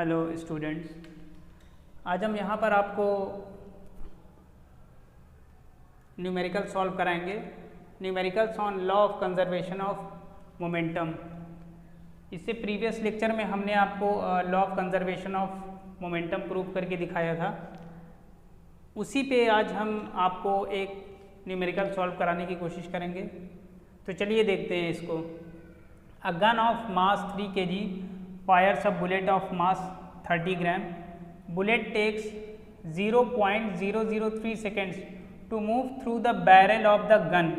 Hello students, आज हम यहाँ पर आपको न्यूमेरिकल सॉल्व कराएंगे। Numericals on law of conservation of momentum. इससे प्रीवियस लेक्चर में हमने आपको law of conservation of momentum prove करके दिखाया था। उसी पे आज हम आपको एक न्यूमेरिकल सॉल्व कराने की कोशिश करेंगे। तो चलिए देखते हैं इसको। अ gun of mass 3 kg fires a bullet of mass 30 gram. Bullet takes 0.003 seconds to move through the barrel of the gun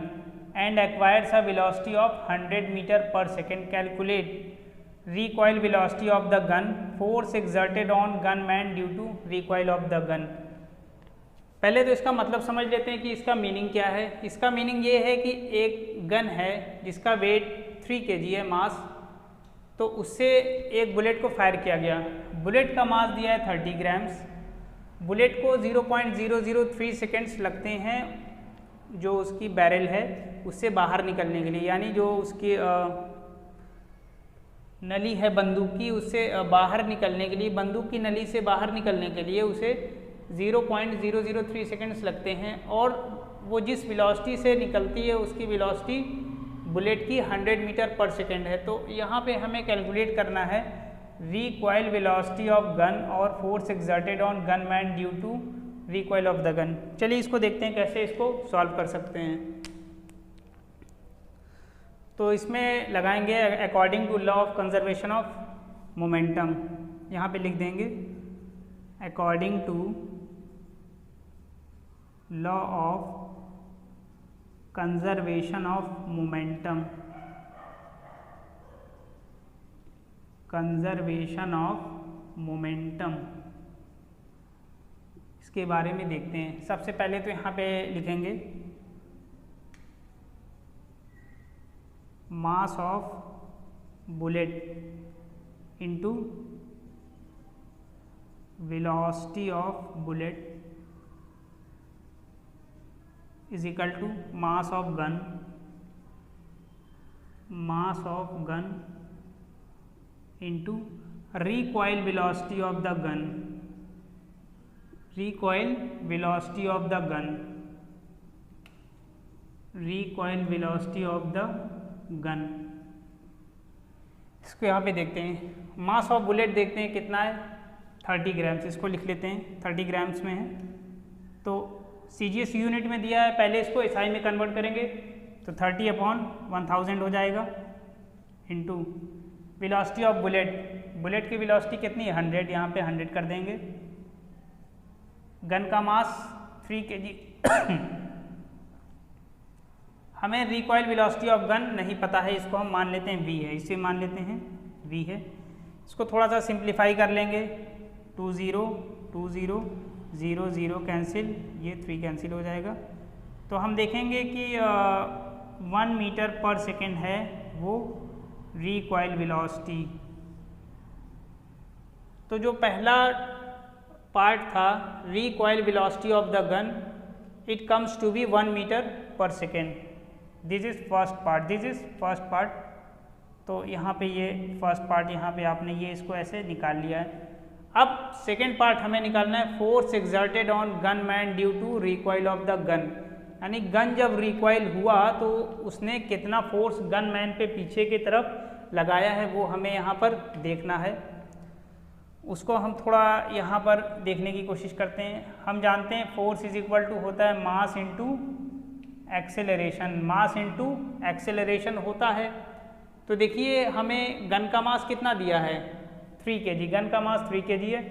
and acquires a velocity of 100 meter per second. Calculate recoil velocity of the gun, force exerted on gunman due to recoil of the gun. पहले तो इसका मतलब समझ लेते हैं कि इसका meaning क्या है। इसका मीनिंग ये है कि एक गन है जिसका वेट 3 kg है मास, तो उससे एक बुलेट को फायर किया गया। बुलेट का मास दिया है 30 ग्राम्स। बुलेट को 0.003 सेकेंड्स लगते हैं जो उसकी बैरल है उससे बाहर निकलने के लिए, यानी जो उसकी नली है बंदूक की, उससे बाहर निकलने के लिए, बंदूक की नली से बाहर निकलने के लिए उसे 0.003 सेकेंड्स लगते हैं। और वो जिस वेलोसिटी से निकलती है उसकी वेलोसिटी बुलेट की 100 मीटर पर सेकेंड है। तो यहाँ पे हमें कैलकुलेट करना है रिकॉइल वेलोसिटी ऑफ गन और force exerted on gun man due to recoil of the gun. चलिए इसको देखते हैं कैसे इसको सॉल्व कर सकते हैं। तो इसमें लगाएंगे according to law of conservation of momentum. यहाँ पे लिख देंगे according to law of conservation of momentum, conservation of momentum, इसके बारे में देखते हैं। सबसे पहले तो यहाँ पे लिखेंगे mass of bullet into velocity of bullet is equal to mass of gun, mass of gun into recoil velocity of the gun, recoil velocity of the gun, recoil velocity of the gun. इसको यहाँ पे देखते हैं। मास of bullet देखते हैं कितना है, 30 grams. इसको लिख लेते हैं, 30 ग्राम्स में है। तो CGS यूनिट में दिया है, पहले इसको SI में कन्वर्ट करेंगे तो 30/1000 हो जाएगा, into velocity of bullet. Bullet की वेलोसिटी कितनी है, 100, यहाँ पे 100 कर देंगे। गन का मास 3 kg। हमें रिकॉइल वेलोसिटी ऑफ गन नहीं पता है, इसको हम मान लेते हैं V है, इसे मान लेते हैं V है। इसको थोड़ा सा सिंप्लीफाई कर लेंगे, 2 0 2 0 0 0 कैंसिल, ये 3 कैंसिल हो जाएगा। तो हम देखेंगे कि 1 मीटर पर सेकेंड है वो रिकॉइल वेलोसिटी। तो जो पहला पार्ट था recoil velocity of the gun, it comes to be 1 metre per second. This is first part, this is first part. तो यहाँ पे ये फर्स्ट पार्ट, यहाँ पे आपने ये इसको ऐसे निकाल लिया है। अब सेकेंड पार्ट हमें निकालना है force exerted on gun man due to recoil of the gun, यानी गन जब रिकॉइल हुआ तो उसने कितना फोर्स गन मैन पे पीछे की तरफ लगाया है वो हमें यहाँ पर देखना है। उसको हम थोड़ा यहाँ पर देखने की कोशिश करते हैं। हम जानते हैं फोर्स इज इक्वल टू होता है mass into acceleration, mass into acceleration होता है। तो देखिए हमें गन का मास कितना दिया है, 3 kg। गन का मास 3 kg है,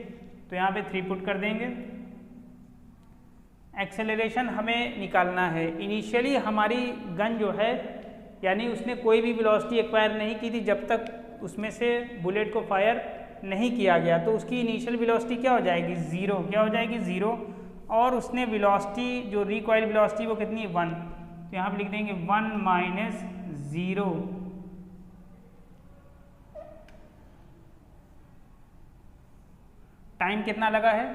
तो यहाँ पे 3 पुट कर देंगे। एक्सेलरेशन हमें निकालना है। इनिशियली हमारी गन जो है, यानी उसने कोई भी वेलोसिटी एक्वायर नहीं की थी जब तक उसमें से बुलेट को फायर नहीं किया गया, तो उसकी इनिशियल वेलोसिटी क्या हो जाएगी, 0। क्या हो जाएगी, 0। और उसने वेलोसिटी जो रिकॉइल वेलोसिटी वो कितनी है, 1। तो यहाँ पे लिख देंगे 1 माइनस 0। टाइम कितना लगा है,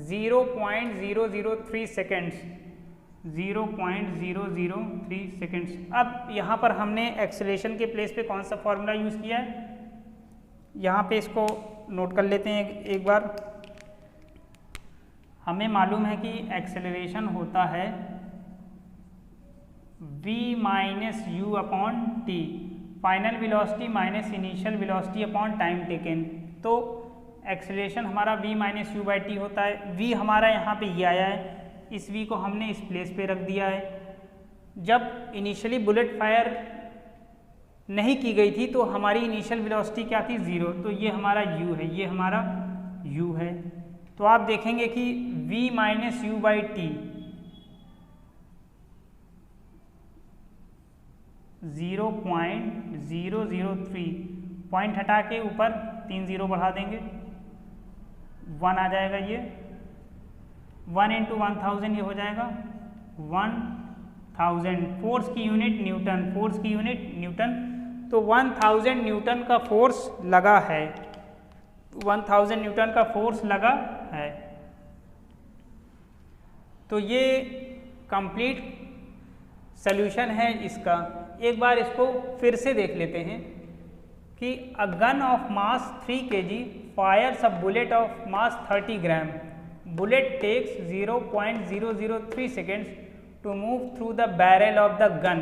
0.003 सेकेंड्स, 0.003 सेकेंड्स। अब यहाँ पर हमने एक्सेलरेशन के प्लेस पे कौन सा फॉर्मूला यूज़ किया है, यहाँ पे इसको नोट कर लेते हैं एक बार। हमें मालूम है कि एक्सेलरेशन होता है v minus u upon t, final velocity minus initial velocity upon time taken. तो एक्सेलरेशन हमारा v minus you by T होता है। v हमारा यहाँ पे ये आया है, इस v को हमने इस प्लेस पे रख दिया है। जब इनिशियली बुलेट फायर नहीं की गई थी तो हमारी इनिशियल वेलोसिटी क्या थी, 0। तो ये हमारा u है, ये हमारा u है। तो आप देखेंगे कि v minus you by T 0.003, point हटा के ऊपर 3 0 बढ़ा देंगे, 1 आ जाएगा। ये 1 इंटू 1000 ये हो जाएगा 1000। फोर्स की यूनिट न्यूटन, फोर्स की यूनिट न्यूटन। तो 1000 न्यूटन का फोर्स लगा है, 1000 न्यूटन का फोर्स लगा है। तो ये कंप्लीट सॉल्यूशन है इसका। एक बार इसको फिर से देख लेते हैं कि a gun of mass 3 kg fires a bullet of mass 30 gram. Bullet takes 0.003 seconds to move through the barrel of the gun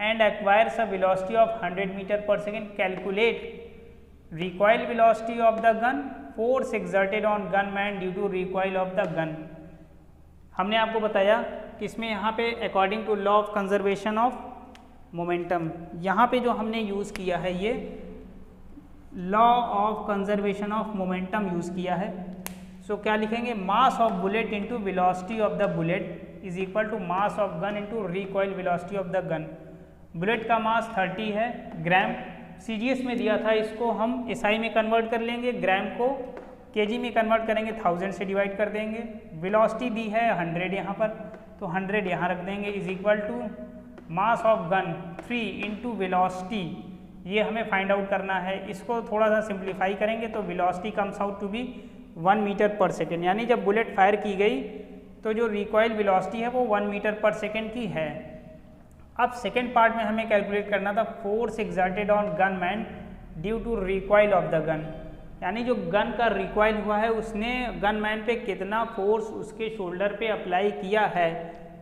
and acquires a velocity of 100 meter per second. Calculate recoil velocity of the gun, force exerted on gunman due to recoil of the gun. हमने आपको बताया कि इसमें यहाँ पे according to law of conservation of momentum, यहाँ पे जो हमने यूज़ किया है ये law of conservation of momentum use किया है। सो क्या लिखेंगे, mass of bullet into velocity of the bullet is equal to mass of gun into recoil velocity of the gun. Bullet का मास 30 है ग्राम, CGS में दिया था, इसको हम SI में कन्वर्ट कर लेंगे, ग्राम को kg में कन्वर्ट करेंगे, 1000 से डिवाइड कर देंगे। वेलोसिटी दी है 100 यहाँ पर, तो 100 यहाँ रख देंगे, is equal to mass of gun 3 into velocity, ये हमें फाइंड आउट करना है। इसको थोड़ा सा सिंप्लीफाई करेंगे तो velocity comes out to be 1 metre per second. यानी जब बुलेट फायर की गई तो जो रिकॉइल वेलोसिटी है वो 1 मीटर पर सेकेंड की है। अब सेकेंड पार्ट में हमें कैलकुलेट करना था force exerted on gun man due to recoil of the gun, यानी जो गन का रिकॉइल हुआ है उसने गन मैन पे कितना फोर्स उसके शोल्डर पे अप्लाई किया है,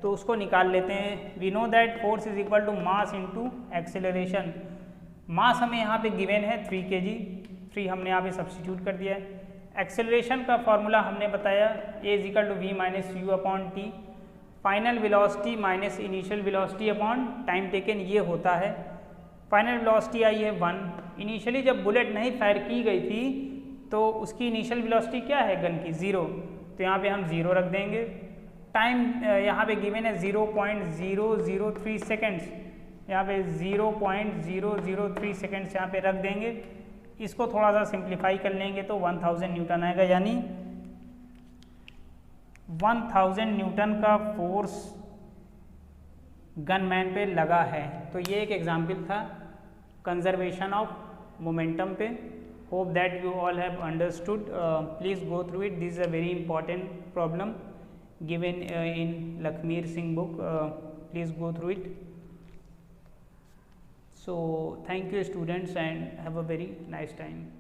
तो उसको निकाल लेते हैं। We know that force is equal to mass into acceleration. Mass हमें यहाँ पे गिवन है 3 kg, 3 हमने यहाँ पे सब्स्टिट्यूट कर दिया है। एक्सेलरेशन का फॉर्मूला हमने बताया a is equal to v minus u upon t, final velocity minus initial velocity upon time taken, ये होता है। फाइनल वेलोसिटी आई है 1। इनिशियली जब बुलेट नहीं फायर की गई थी तो उसकी इनिशियल वेलोसिटी क्या है गन की, 0, तो यहाँ पे हम 0 रख देंगे। टाइम यहाँ पे गिवन है 0.003 सेकेंड्स, यहाँ पे 0.003 सेकेंड्स यहाँ पे रख देंगे। इसको थोड़ा सा सिंप्लीफाई कर लेंगे तो 1000 न्यूटन आएगा, यानी 1000 न्यूटन का फोर्स गनमैन पे लगा है। तो ये एक एग्जाम्पल था कंजर्वेशन ऑफ मोमेंटम पे। Hope that you all have understood, please go through it, this is a very important problem given in Lakhmir Singh book, please go through it. So thank you students and have a very nice time.